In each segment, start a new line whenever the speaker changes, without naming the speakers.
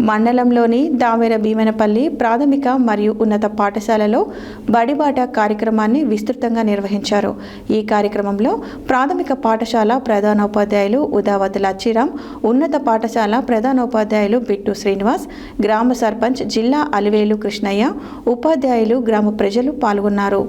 మండలంలోని దామెర భీమనపల్లి ప్రాథమిక మరియు ఉన్నత పాఠశాలలో బడిబాట కార్యక్రమాన్ని విస్తృతంగా నిర్వహించారు. ఈ కార్యక్రమంలో ప్రాథమిక పాఠశాల ప్రధానోపాధ్యాయులు ఉదావతి లచ్చిరామ్, ఉన్నత పాఠశాల ప్రధానోపాధ్యాయులు బిట్టు శ్రీనివాస్, గ్రామ సర్పంచ్ జిల్లా అలివేలు కృష్ణయ్య, ఉపాధ్యాయులు, గ్రామ ప్రజలు పాల్గొన్నారు.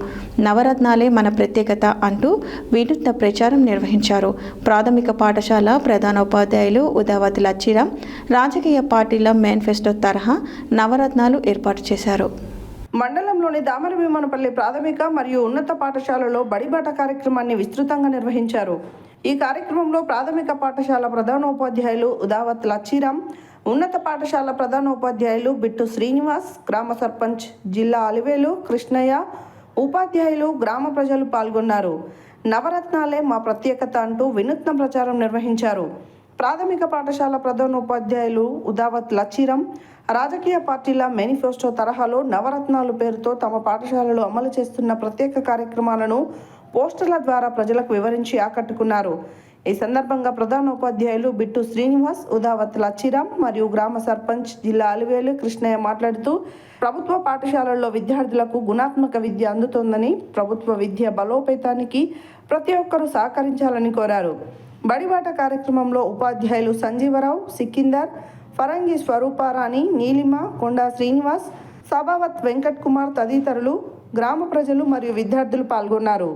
నవరత్నాలే మన ప్రత్యేకత అంటూ వినూత్న ప్రచారం నిర్వహించారు. ప్రాథమిక పాఠశాల ప్రధానోపాధ్యాయులు ఉదావతి లచ్చిరామ్ రాజకీయ పార్టీల మేనిఫెస్టో తరహా నవరత్నాలు ఏర్పాటు చేశారు.
మండలంలోని దామెర భీమనపల్లి ప్రాథమిక మరియు ఉన్నత పాఠశాలలో బడిబాట కార్యక్రమాన్ని విస్తృతంగా నిర్వహించారు. ఈ కార్యక్రమంలో ప్రాథమిక పాఠశాల ప్రధానోపాధ్యాయులు ఉదావత్ లచ్చిరామ్, ఉన్నత పాఠశాల ప్రధానోపాధ్యాయులు బిట్టు శ్రీనివాస్, గ్రామ సర్పంచ్ జిల్లా అలివేలు కృష్ణయ్య, ఉపాధ్యాయులు, గ్రామ ప్రజలు పాల్గొన్నారు. నవరత్నాలే మా ప్రత్యేకత అంటూ వినూత్న ప్రచారం నిర్వహించారు. ప్రాథమిక పాఠశాల ప్రధానోపాధ్యాయులు ఉదావత్ లచ్చిరామ్ రాజకీయ పార్టీల మేనిఫెస్టో తరహాలో నవరత్నాలు పేరుతో తమ పాఠశాలలో అమలు చేస్తున్న ప్రత్యేక కార్యక్రమాలను పోస్టర్ల ద్వారా ప్రజలకు వివరించి ఆకట్టుకున్నారు. ఈ సందర్భంగా ప్రధానోపాధ్యాయులు బిట్టు శ్రీనివాస్, ఉదావత్ లచ్చిరామ్ మరియు గ్రామ సర్పంచ్ జిల్లా అలివేలు కృష్ణయ్య మాట్లాడుతూ ప్రభుత్వ పాఠశాలల్లో విద్యార్థులకు గుణాత్మక విద్య అందుతోందని, ప్రభుత్వ విద్య బలోపేతానికి ప్రతి ఒక్కరూ సహకరించాలని కోరారు. బడిబాట కార్యక్రమంలో ఉపాధ్యాయులు సంజీవరావు, సికిందర్, ఫరంగి స్వరూపారాణి, నీలిమ, కొండా శ్రీనివాస్, సభావత్ వెంకట్ కుమార్ తదితరులు, గ్రామ ప్రజలు మరియు విద్యార్థులు పాల్గొన్నారు.